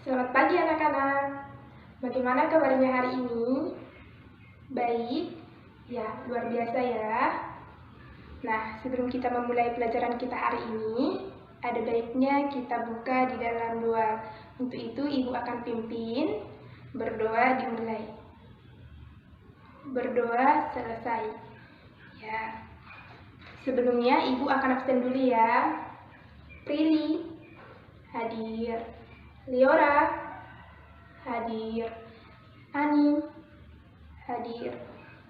Selamat pagi anak-anak. Bagaimana kabarnya hari ini? Baik? Ya, luar biasa ya. Nah, sebelum kita memulai pelajaran kita hari ini, ada baiknya kita buka di dalam doa. Untuk itu, Ibu akan pimpin. Berdoa dimulai. Berdoa selesai. Ya. Sebelumnya, Ibu akan absen dulu ya. Prilly hadir. Leora hadir. Ani hadir.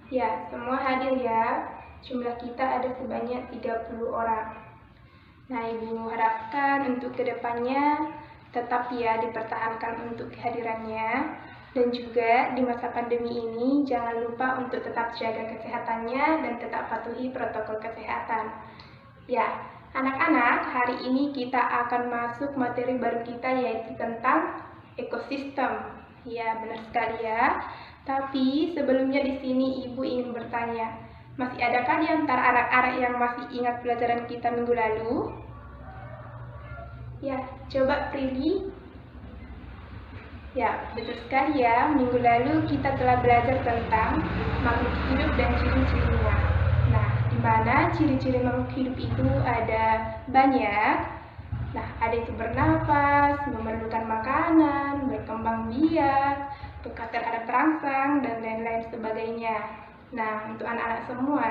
Ya, semua hadir ya. Jumlah kita ada sebanyak 30 orang. Nah, Ibu harapkan untuk kedepannya tetap ya dipertahankan untuk kehadirannya. Dan juga di masa pandemi ini jangan lupa untuk tetap jaga kesehatannya dan tetap patuhi protokol kesehatan. Ya, anak-anak, hari ini kita akan masuk materi baru kita yaitu tentang ekosistem. Ya, benar sekali ya. Tapi sebelumnya di sini Ibu ingin bertanya, masih adakah di antara anak-anak yang masih ingat pelajaran kita minggu lalu? Ya, coba Prilly. Ya, betul sekali ya. Minggu lalu kita telah belajar tentang makhluk hidup dan ciri-cirinya. Nah, di mana ciri-ciri makhluk hidup itu ada banyak. Nah, ada itu bernapas, memerlukan makanan, berkembang biak, bekas terhadap perangsang, dan lain-lain sebagainya. Nah, untuk anak-anak semua,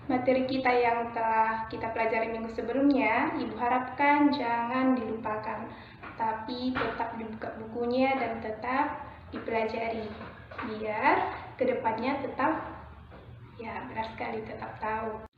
materi kita yang telah kita pelajari minggu sebelumnya, Ibu harapkan jangan dilupakan, tapi tetap dibuka bukunya dan tetap dipelajari, biar kedepannya tetap, ya benar sekali, tetap tahu.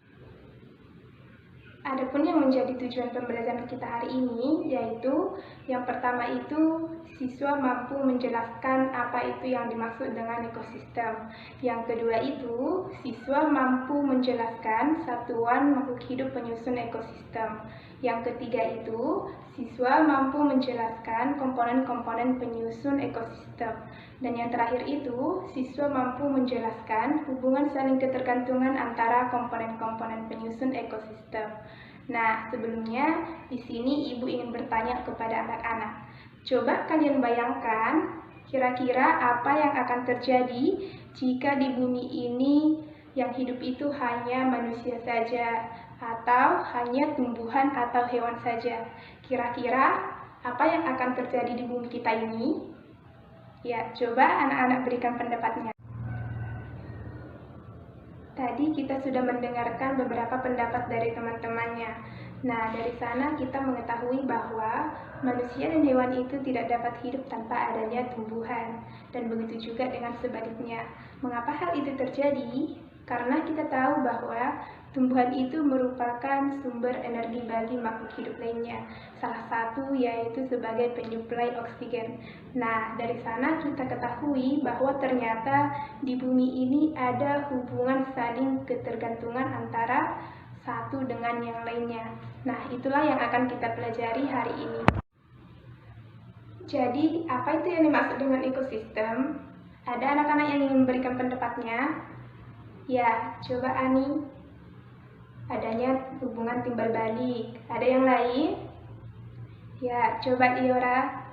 Adapun yang menjadi tujuan pembelajaran kita hari ini yaitu yang pertama itu siswa mampu menjelaskan apa itu yang dimaksud dengan ekosistem. Yang kedua itu siswa mampu menjelaskan satuan makhluk hidup penyusun ekosistem. Yang ketiga itu siswa mampu menjelaskan komponen-komponen penyusun ekosistem. Dan yang terakhir itu siswa mampu menjelaskan hubungan saling ketergantungan antara komponen-komponen penyusun ekosistem. Nah, sebelumnya di sini Ibu ingin bertanya kepada anak-anak. Coba kalian bayangkan kira-kira apa yang akan terjadi jika di bumi ini yang hidup itu hanya manusia saja atau hanya tumbuhan atau hewan saja. Kira-kira apa yang akan terjadi di bumi kita ini? Ya, coba anak-anak berikan pendapatnya. Tadi kita sudah mendengarkan beberapa pendapat dari teman-temannya. Nah, dari sana kita mengetahui bahwa manusia dan hewan itu tidak dapat hidup tanpa adanya tumbuhan. Dan begitu juga dengan sebaliknya. Mengapa hal itu terjadi? Karena kita tahu bahwa tumbuhan itu merupakan sumber energi bagi makhluk hidup lainnya. Salah satu yaitu sebagai penyuplai oksigen. Nah, dari sana kita ketahui bahwa ternyata di bumi ini ada hubungan saling ketergantungan antara satu dengan yang lainnya. Nah, itulah yang akan kita pelajari hari ini. Jadi, apa itu yang dimaksud dengan ekosistem? Ada anak-anak yang ingin memberikan pendapatnya? Ya, coba Ani. Adanya hubungan timbal balik. Ada yang lain? Ya, coba Leora.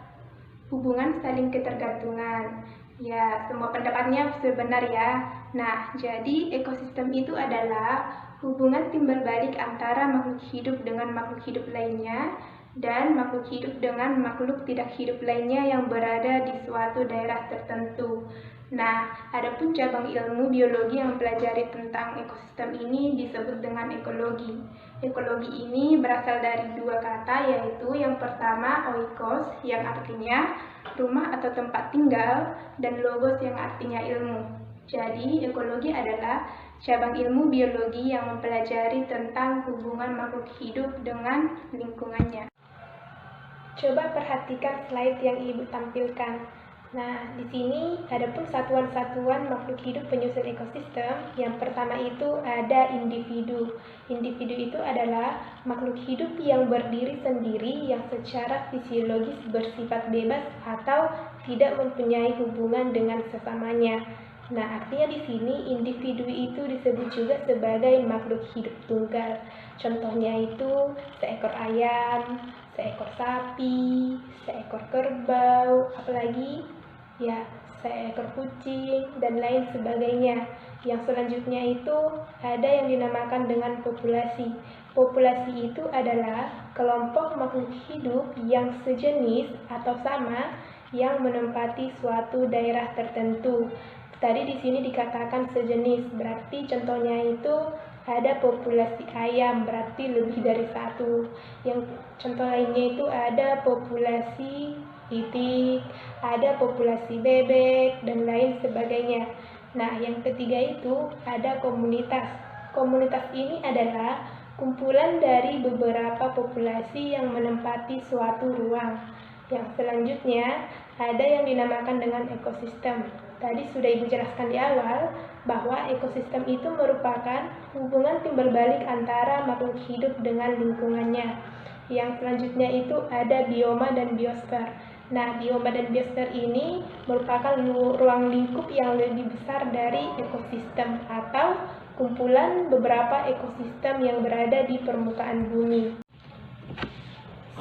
Hubungan saling ketergantungan. Ya, semua pendapatnya benar ya. Nah, jadi ekosistem itu adalah hubungan timbal balik antara makhluk hidup dengan makhluk hidup lainnya dan makhluk hidup dengan makhluk tidak hidup lainnya yang berada di suatu daerah tertentu. Nah, adapun cabang ilmu biologi yang mempelajari tentang ekosistem ini disebut dengan ekologi. Ekologi ini berasal dari dua kata, yaitu yang pertama oikos yang artinya rumah atau tempat tinggal, dan logos yang artinya ilmu. Jadi, ekologi adalah cabang ilmu biologi yang mempelajari tentang hubungan makhluk hidup dengan lingkungannya. Coba perhatikan slide yang Ibu tampilkan. Nah, di sini ada pun satuan-satuan makhluk hidup penyusun ekosistem. Yang pertama itu ada individu. Individu itu adalah makhluk hidup yang berdiri sendiri yang secara fisiologis bersifat bebas atau tidak mempunyai hubungan dengan sesamanya. Nah, artinya di sini individu itu disebut juga sebagai makhluk hidup tunggal. Contohnya itu seekor ayam, seekor sapi, seekor kerbau, apalagi ya seekor kucing, dan lain sebagainya. Yang selanjutnya itu ada yang dinamakan dengan populasi. Populasi itu adalah kelompok makhluk hidup yang sejenis atau sama yang menempati suatu daerah tertentu. Tadi di sini dikatakan sejenis, berarti contohnya itu ada populasi ayam, berarti lebih dari satu. Yang contoh lainnya itu ada populasi itik, ada populasi bebek, dan lain sebagainya. Nah, yang ketiga itu ada komunitas. Komunitas ini adalah kumpulan dari beberapa populasi yang menempati suatu ruang. Yang selanjutnya ada yang dinamakan dengan ekosistem. Tadi sudah Ibu jelaskan di awal bahwa ekosistem itu merupakan hubungan timbal balik antara makhluk hidup dengan lingkungannya. Yang selanjutnya itu ada bioma dan biosfer. Nah, bioma dan biosfer ini merupakan ruang lingkup yang lebih besar dari ekosistem atau kumpulan beberapa ekosistem yang berada di permukaan bumi.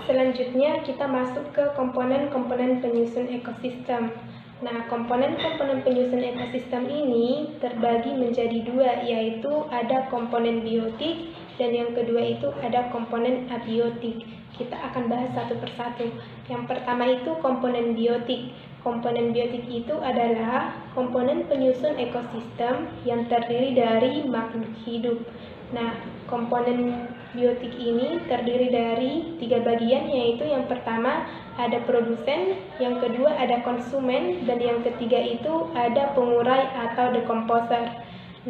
Selanjutnya kita masuk ke komponen-komponen penyusun ekosistem. Nah, komponen-komponen penyusun ekosistem ini terbagi menjadi dua, yaitu ada komponen biotik dan yang kedua itu ada komponen abiotik. Kita akan bahas satu persatu. Yang pertama itu komponen biotik. Komponen biotik itu adalah komponen penyusun ekosistem yang terdiri dari makhluk hidup. Nah, komponen biotik ini terdiri dari 3 bagian, yaitu yang pertama ada produsen, yang kedua ada konsumen, dan yang ketiga itu ada pengurai atau decomposer.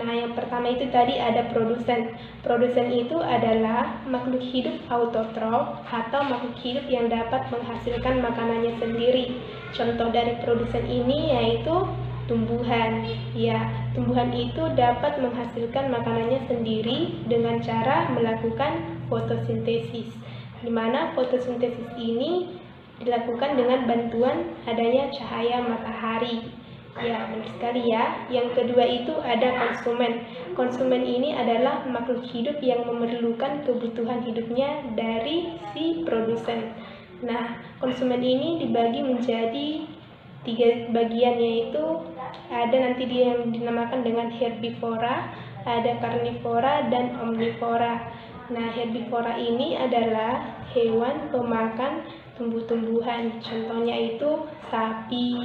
Nah, yang pertama itu tadi ada produsen. Produsen itu adalah makhluk hidup autotrof atau makhluk hidup yang dapat menghasilkan makanannya sendiri. Contoh dari produsen ini yaitu tumbuhan. Ya, tumbuhan itu dapat menghasilkan makanannya sendiri dengan cara melakukan fotosintesis, di mana fotosintesis ini dilakukan dengan bantuan adanya cahaya matahari. Ya, benar sekali ya. Yang kedua itu ada konsumen. Konsumen ini adalah makhluk hidup yang memerlukan kebutuhan hidupnya dari si produsen. Nah, konsumen ini dibagi menjadi 3 bagian, yaitu ada nanti dia yang dinamakan dengan herbivora, ada karnivora, dan omnivora. Nah, herbivora ini adalah hewan pemakan tumbuh-tumbuhan, contohnya itu sapi,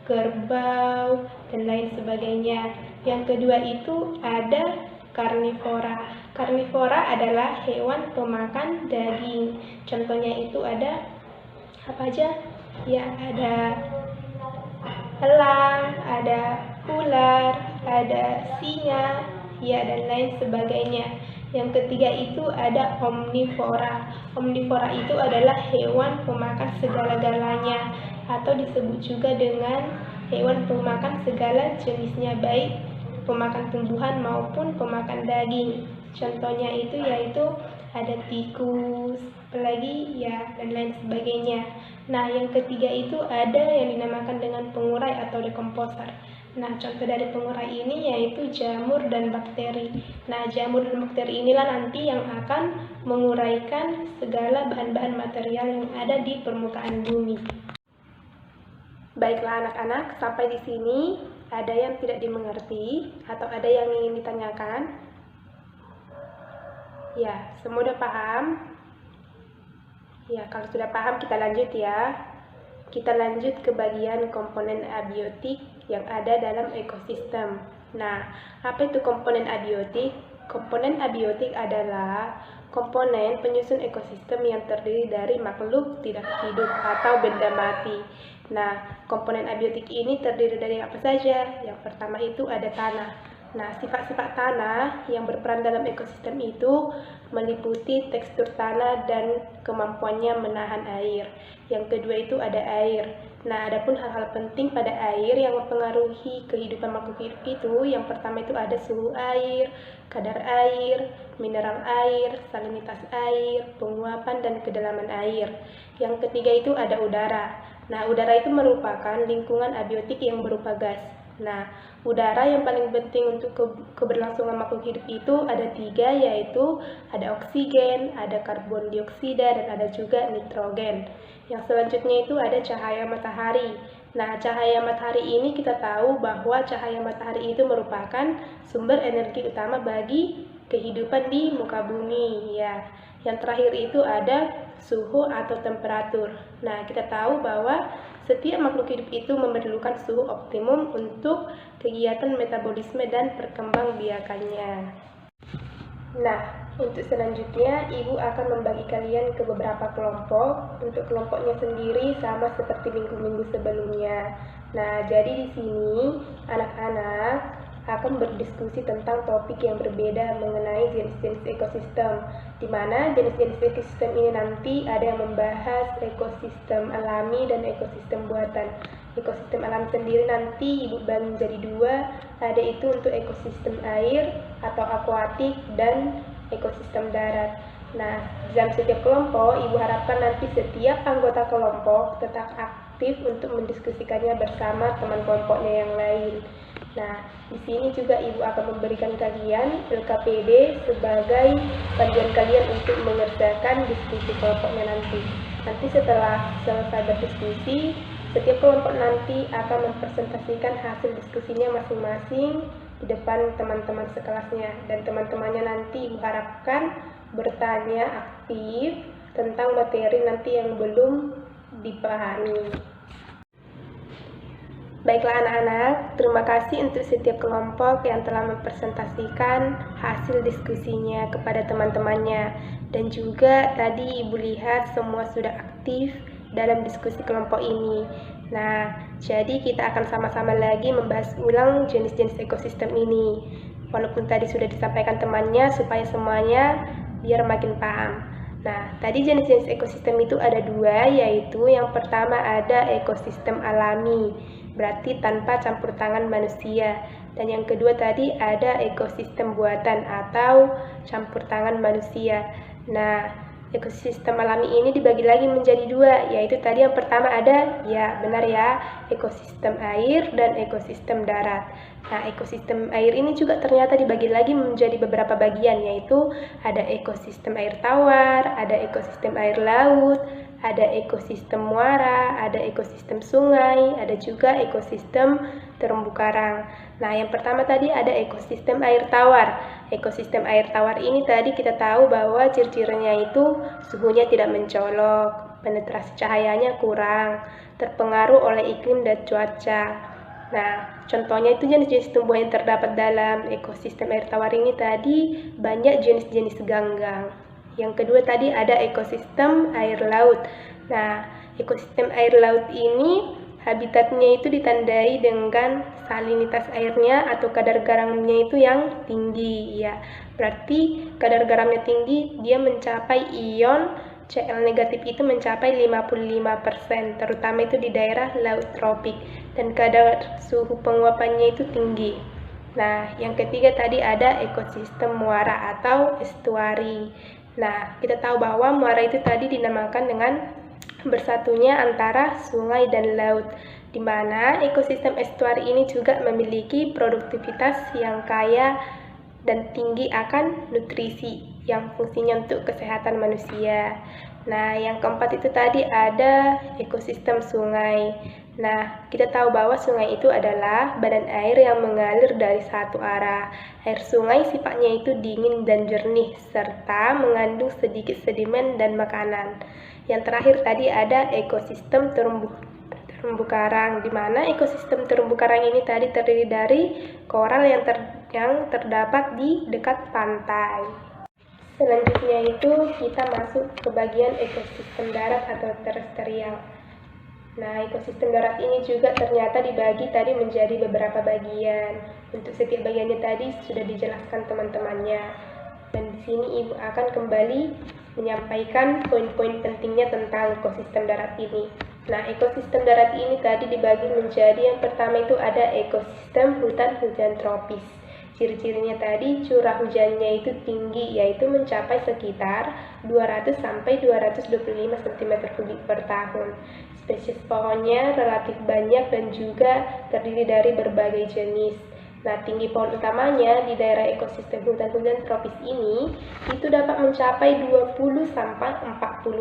kerbau, dan lain sebagainya. Yang kedua itu ada karnivora. Karnivora adalah hewan pemakan daging, contohnya itu ada apa aja? Ya, ada elang, ada ular, ada singa, ya, dan lain sebagainya. Yang ketiga itu ada omnivora. Omnivora itu adalah hewan pemakan segala-galanya atau disebut juga dengan hewan pemakan segala jenisnya, baik pemakan tumbuhan maupun pemakan daging. Contohnya itu yaitu ada tikus, apalagi ya, dan lain sebagainya. Nah, yang ketiga itu ada yang dinamakan dengan pengurai atau decomposer. Nah, contoh dari pengurai ini yaitu jamur dan bakteri. Nah, jamur dan bakteri inilah nanti yang akan menguraikan segala bahan-bahan material yang ada di permukaan bumi. Baiklah anak-anak, sampai di sini ada yang tidak dimengerti atau ada yang ingin ditanyakan? Ya, semua sudah paham? Ya, kalau sudah paham kita lanjut ya. Kita lanjut ke bagian komponen abiotik yang ada dalam ekosistem. Nah, apa itu komponen abiotik? Komponen abiotik adalah komponen penyusun ekosistem yang terdiri dari makhluk tidak hidup atau benda mati. Nah, komponen abiotik ini terdiri dari apa saja? Yang pertama itu ada tanah. Nah, sifat-sifat tanah yang berperan dalam ekosistem itu meliputi tekstur tanah dan kemampuannya menahan air. Yang kedua itu ada air. Nah, adapun hal-hal penting pada air yang mempengaruhi kehidupan makhluk hidup itu, yang pertama itu ada suhu air, kadar air, mineral air, salinitas air, penguapan dan kedalaman air. Yang ketiga itu ada udara. Nah, udara itu merupakan lingkungan abiotik yang berupa gas. Nah, udara yang paling penting untuk keberlangsungan makhluk hidup itu ada 3, yaitu ada oksigen, ada karbon dioksida, dan ada juga nitrogen. Yang selanjutnya itu ada cahaya matahari. Nah, cahaya matahari ini kita tahu bahwa cahaya matahari itu merupakan sumber energi utama bagi kehidupan di muka bumi, ya. Yang terakhir itu ada suhu atau temperatur. Nah, kita tahu bahwa setiap makhluk hidup itu memerlukan suhu optimum untuk kegiatan metabolisme dan perkembangbiakannya. Nah, untuk selanjutnya, Ibu akan membagi kalian ke beberapa kelompok. Untuk kelompoknya sendiri sama seperti minggu-minggu sebelumnya. Nah, jadi di sini anak-anak akan berdiskusi tentang topik yang berbeda mengenai jenis-jenis ekosistem, di mana jenis-jenis ekosistem ini nanti ada yang membahas ekosistem alami dan ekosistem buatan. Ekosistem alam sendiri nanti Ibu bagi menjadi 2, ada itu untuk ekosistem air atau akuatik dan ekosistem darat. Nah, dalam setiap kelompok, Ibu harapkan nanti setiap anggota kelompok tetap aktif untuk mendiskusikannya bersama teman kelompoknya yang lain. Nah, di sini juga Ibu akan memberikan kalian LKPD sebagai panduan kalian untuk mengerjakan diskusi kelompoknya nanti. Nanti setelah selesai berdiskusi, setiap kelompok nanti akan mempresentasikan hasil diskusinya masing-masing di depan teman-teman sekelasnya. Dan teman-temannya nanti Ibu harapkan bertanya aktif tentang materi nanti yang belum dipahami. Baiklah anak-anak, terima kasih untuk setiap kelompok yang telah mempresentasikan hasil diskusinya kepada teman-temannya. Dan juga tadi Ibu lihat semua sudah aktif dalam diskusi kelompok ini. Nah, jadi kita akan sama-sama lagi membahas ulang jenis-jenis ekosistem ini. Walaupun tadi sudah disampaikan temannya supaya semuanya biar makin paham. Nah, tadi jenis-jenis ekosistem itu ada 2, yaitu yang pertama ada ekosistem alami, berarti tanpa campur tangan manusia. Dan yang kedua tadi ada ekosistem buatan atau campur tangan manusia. Nah, ekosistem alami ini dibagi lagi menjadi 2, yaitu tadi yang pertama ada, ya benar ya, ekosistem air dan ekosistem darat. Nah, ekosistem air ini juga ternyata dibagi lagi menjadi beberapa bagian, yaitu ada ekosistem air tawar, ada ekosistem air laut, ada ekosistem muara, ada ekosistem sungai, ada juga ekosistem terumbu karang. Nah, yang pertama tadi ada ekosistem air tawar. Ekosistem air tawar ini tadi kita tahu bahwa ciri-cirinya itu suhunya tidak mencolok, penetrasi cahayanya kurang, terpengaruh oleh iklim dan cuaca. Nah, contohnya itu jenis-jenis tumbuhan yang terdapat dalam ekosistem air tawar ini tadi banyak jenis-jenis ganggang. Yang kedua tadi ada ekosistem air laut. Nah, ekosistem air laut ini habitatnya itu ditandai dengan salinitas airnya atau kadar garamnya itu yang tinggi, ya. Berarti kadar garamnya tinggi, dia mencapai ion Cl negatif itu mencapai 55%, terutama itu di daerah laut tropik, dan kadar suhu penguapannya itu tinggi. Nah, yang ketiga tadi ada ekosistem muara atau estuari. Nah, kita tahu bahwa muara itu tadi dinamakan dengan bersatunya antara sungai dan laut, di mana ekosistem estuari ini juga memiliki produktivitas yang kaya dan tinggi akan nutrisi yang fungsinya untuk kesehatan manusia. Nah, yang keempat itu tadi ada ekosistem sungai. Nah, kita tahu bahwa sungai itu adalah badan air yang mengalir dari satu arah. Air sungai sifatnya itu dingin dan jernih, serta mengandung sedikit sedimen dan makanan. Yang terakhir tadi ada ekosistem terumbu karang, di mana ekosistem terumbu karang ini tadi terdiri dari koral yang terdapat di dekat pantai. Selanjutnya itu kita masuk ke bagian ekosistem darat atau terestrial. Nah, ekosistem darat ini juga ternyata dibagi tadi menjadi beberapa bagian. Untuk setiap bagiannya tadi sudah dijelaskan teman-temannya. Dan di sini Ibu akan kembali menyampaikan poin-poin pentingnya tentang ekosistem darat ini. Nah, ekosistem darat ini tadi dibagi menjadi yang pertama itu ada ekosistem hutan hujan tropis. Ciri-cirinya tadi curah hujannya itu tinggi, yaitu mencapai sekitar 200 sampai 225 cm3 per tahun. Spesies pohonnya relatif banyak dan juga terdiri dari berbagai jenis. Nah, tinggi pohon utamanya di daerah ekosistem hutan-hujan tropis ini itu dapat mencapai 20-40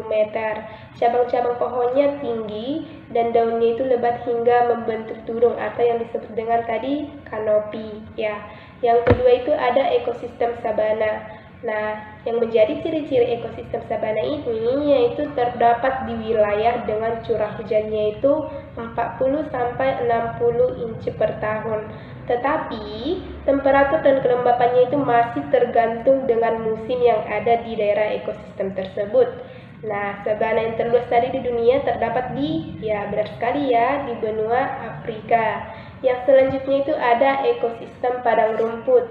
meter. Cabang-cabang pohonnya tinggi dan daunnya itu lebat hingga membentuk tudung atau yang disebut dengan tadi kanopi. Ya. Yang kedua itu ada ekosistem sabana. Nah, yang menjadi ciri-ciri ekosistem sabana ini yaitu terdapat di wilayah dengan curah hujannya itu 40-60 inci per tahun. Tetapi, temperatur dan kelembapannya itu masih tergantung dengan musim yang ada di daerah ekosistem tersebut. Nah, sabana yang terluas tadi di dunia terdapat di, ya benar sekali ya, di benua Afrika. Yang selanjutnya itu ada ekosistem padang rumput.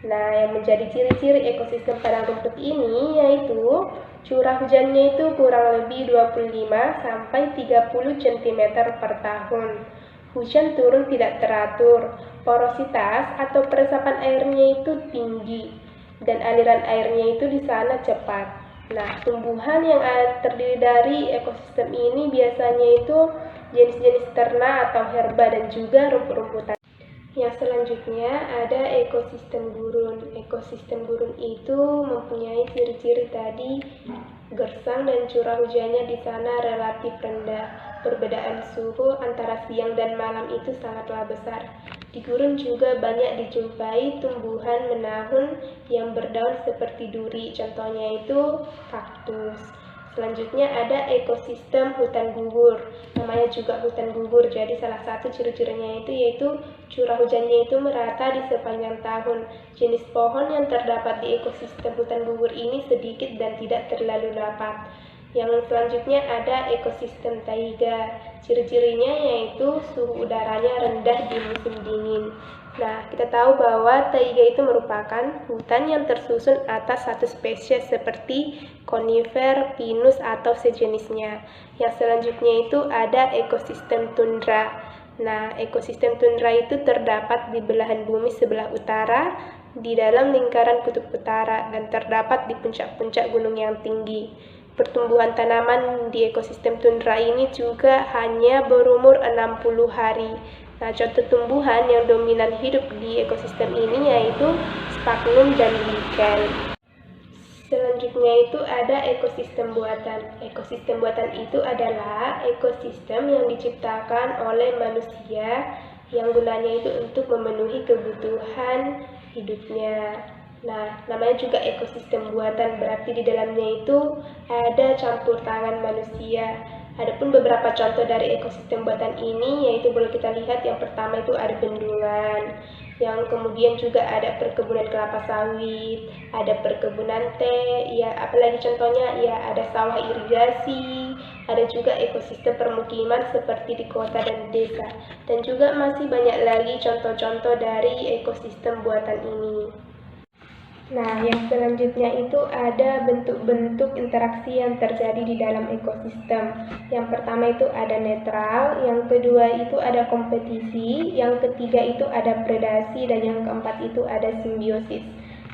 Nah, yang menjadi ciri-ciri ekosistem padang rumput ini yaitu curah hujannya itu kurang lebih 25-30 cm per tahun. Hujan turun tidak teratur, porositas atau peresapan airnya itu tinggi, dan aliran airnya itu di sana cepat. Nah, tumbuhan yang terdiri dari ekosistem ini biasanya itu jenis-jenis ternak atau herba dan juga rumput-rumputan. Yang selanjutnya ada ekosistem gurun. Ekosistem gurun itu mempunyai ciri-ciri tadi, gersang dan curah hujannya di sana relatif rendah. Perbedaan suhu antara siang dan malam itu sangatlah besar. Di gurun juga banyak dijumpai tumbuhan menahun yang berdaun seperti duri, contohnya itu kaktus. Selanjutnya ada ekosistem hutan gugur. Namanya juga hutan gugur, jadi salah satu ciri-cirinya itu yaitu curah hujannya itu merata di sepanjang tahun. Jenis pohon yang terdapat di ekosistem hutan gugur ini sedikit dan tidak terlalu lebat. Yang selanjutnya ada ekosistem taiga. Ciri-cirinya yaitu suhu udaranya rendah di musim dingin. Nah, kita tahu bahwa taiga itu merupakan hutan yang tersusun atas satu spesies seperti konifer, pinus, atau sejenisnya. Yang selanjutnya itu ada ekosistem tundra. Nah, ekosistem tundra itu terdapat di belahan bumi sebelah utara, di dalam lingkaran kutub utara, dan terdapat di puncak-puncak gunung yang tinggi. Pertumbuhan tanaman di ekosistem tundra ini juga hanya berumur 60 hari. Nah, contoh tumbuhan yang dominan hidup di ekosistem ini yaitu sphagnum dan lichen. Selanjutnya itu ada ekosistem buatan. Ekosistem buatan itu adalah ekosistem yang diciptakan oleh manusia yang gunanya itu untuk memenuhi kebutuhan hidupnya. Nah, namanya juga ekosistem buatan, berarti di dalamnya itu ada campur tangan manusia. Adapun beberapa contoh dari ekosistem buatan ini yaitu boleh kita lihat, yang pertama itu ada bendungan, yang kemudian juga ada perkebunan kelapa sawit, ada perkebunan teh, ya apalagi contohnya ya ada sawah irigasi, ada juga ekosistem permukiman seperti di kota dan desa, dan juga masih banyak lagi contoh-contoh dari ekosistem buatan ini. Nah, yang selanjutnya itu ada bentuk-bentuk interaksi yang terjadi di dalam ekosistem. Yang pertama itu ada netral, yang kedua itu ada kompetisi, yang ketiga itu ada predasi, dan yang keempat itu ada simbiosis.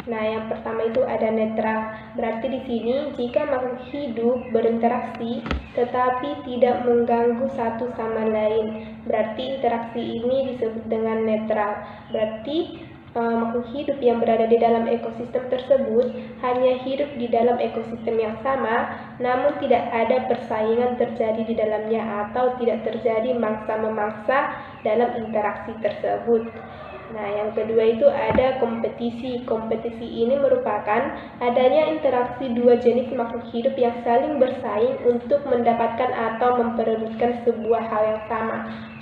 Nah, yang pertama itu ada netral. Berarti di sini jika makhluk hidup berinteraksi tetapi tidak mengganggu satu sama lain, berarti interaksi ini disebut dengan netral. Berarti makhluk hidup yang berada di dalam ekosistem tersebut hanya hidup di dalam ekosistem yang sama, namun tidak ada persaingan terjadi di dalamnya atau tidak terjadi mangsa-memangsa dalam interaksi tersebut. Nah, yang kedua itu ada kompetisi. Kompetisi ini merupakan adanya interaksi dua jenis makhluk hidup yang saling bersaing untuk mendapatkan atau memperebutkan sebuah hal yang sama.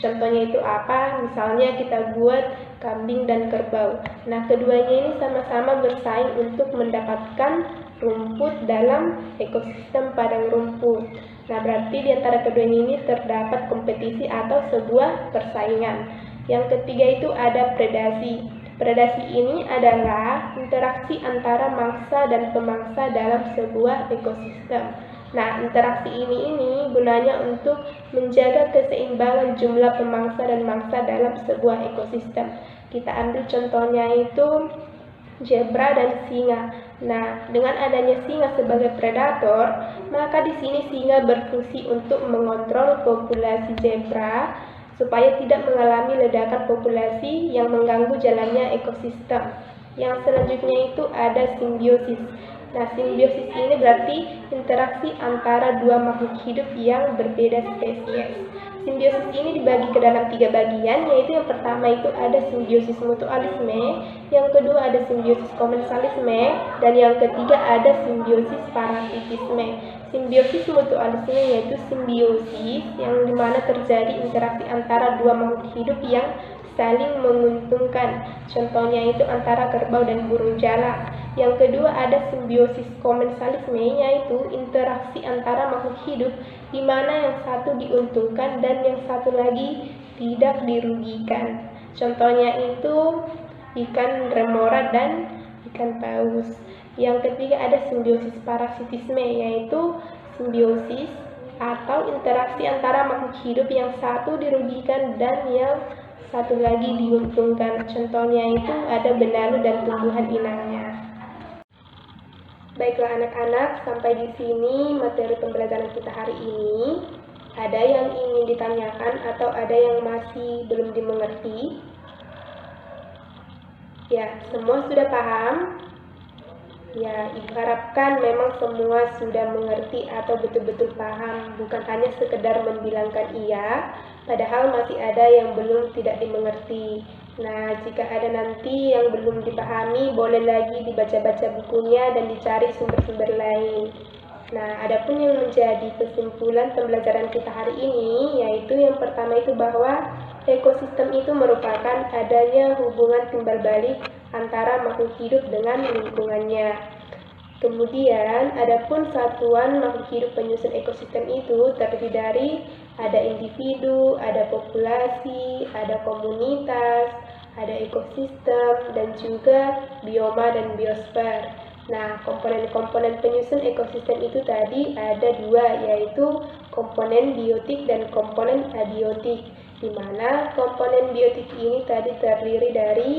Contohnya itu apa? Misalnya kita buat kambing dan kerbau. Nah, keduanya ini sama-sama bersaing untuk mendapatkan rumput dalam ekosistem padang rumput. Nah, berarti di antara keduanya ini terdapat kompetisi atau sebuah persaingan. Yang ketiga itu ada predasi. Predasi ini adalah interaksi antara mangsa dan pemangsa dalam sebuah ekosistem. Nah, interaksi ini gunanya untuk menjaga keseimbangan jumlah pemangsa dan mangsa dalam sebuah ekosistem. Kita ambil contohnya itu zebra dan singa. Nah, dengan adanya singa sebagai predator, maka di sini singa berfungsi untuk mengontrol populasi zebra supaya tidak mengalami ledakan populasi yang mengganggu jalannya ekosistem. Yang selanjutnya itu ada simbiosis. Nah, simbiosis ini berarti interaksi antara dua makhluk hidup yang berbeda spesies. Simbiosis ini dibagi ke dalam 3 bagian, yaitu yang pertama itu ada simbiosis mutualisme, yang kedua ada simbiosis komensalisme, dan yang ketiga ada simbiosis parasitisme. Simbiosis mutualisme yaitu simbiosis yang dimana terjadi interaksi antara dua makhluk hidup yang saling menguntungkan. Contohnya itu antara kerbau dan burung jalak. Yang kedua ada simbiosis komensalisme, yaitu interaksi antara makhluk hidup di mana yang satu diuntungkan dan yang satu lagi tidak dirugikan. Contohnya itu ikan remora dan ikan paus. Yang ketiga ada simbiosis parasitisme, yaitu simbiosis atau interaksi antara makhluk hidup yang satu dirugikan dan yang satu lagi diuntungkan. Contohnya itu ada benalu dan tumbuhan inangnya. Baiklah anak-anak, sampai di sini materi pembelajaran kita hari ini. Ada yang ingin ditanyakan atau ada yang masih belum dimengerti? Ya, semua sudah paham? Ya, Ibu harapkan memang semua sudah mengerti atau betul-betul paham, bukan hanya sekedar membilangkan iya, padahal masih ada yang belum tidak dimengerti. Nah, jika ada nanti yang belum dipahami, boleh lagi dibaca-baca bukunya dan dicari sumber-sumber lain. Nah, adapun yang menjadi kesimpulan pembelajaran kita hari ini, yaitu yang pertama itu bahwa ekosistem itu merupakan adanya hubungan timbal balik antara makhluk hidup dengan lingkungannya. Kemudian, adapun satuan makhluk hidup penyusun ekosistem itu terdiri dari ada individu, ada populasi, ada komunitas, ada ekosistem, dan juga bioma dan biosfer. Nah, komponen-komponen penyusun ekosistem itu tadi ada 2, yaitu komponen biotik dan komponen abiotik, di mana komponen biotik ini tadi terdiri dari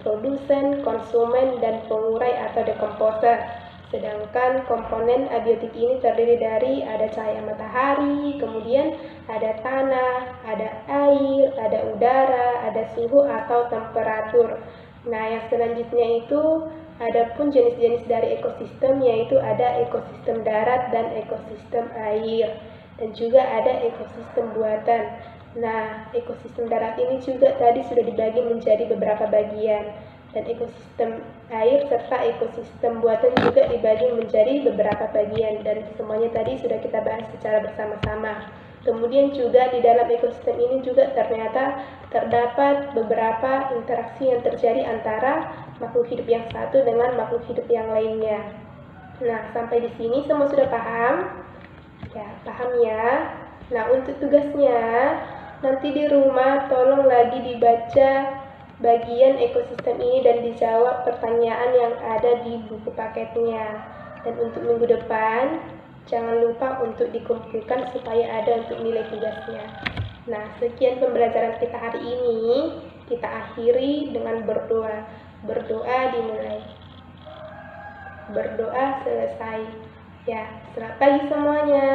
produsen, konsumen, dan pengurai atau dekomposer. Sedangkan komponen abiotik ini terdiri dari ada cahaya matahari, kemudian ada tanah, ada air, ada udara, ada suhu atau temperatur. Nah, yang selanjutnya itu adapun jenis-jenis dari ekosistem, yaitu ada ekosistem darat dan ekosistem air, dan juga ada ekosistem buatan. Nah, ekosistem darat ini juga tadi sudah dibagi menjadi beberapa bagian, dan ekosistem air serta ekosistem buatan juga dibagi menjadi beberapa bagian, dan semuanya tadi sudah kita bahas secara bersama-sama. Kemudian juga di dalam ekosistem ini juga ternyata terdapat beberapa interaksi yang terjadi antara makhluk hidup yang satu dengan makhluk hidup yang lainnya. Nah, sampai di sini semua sudah paham? Ya, paham ya. Nah, untuk tugasnya nanti di rumah tolong lagi dibaca bagian ekosistem ini dan dijawab pertanyaan yang ada di buku paketnya. Dan untuk minggu depan, jangan lupa untuk dikumpulkan supaya ada untuk nilai tugasnya. Nah, sekian pembelajaran kita hari ini. Kita akhiri dengan berdoa. Berdoa dimulai. Berdoa selesai. Ya, selamat pagi semuanya.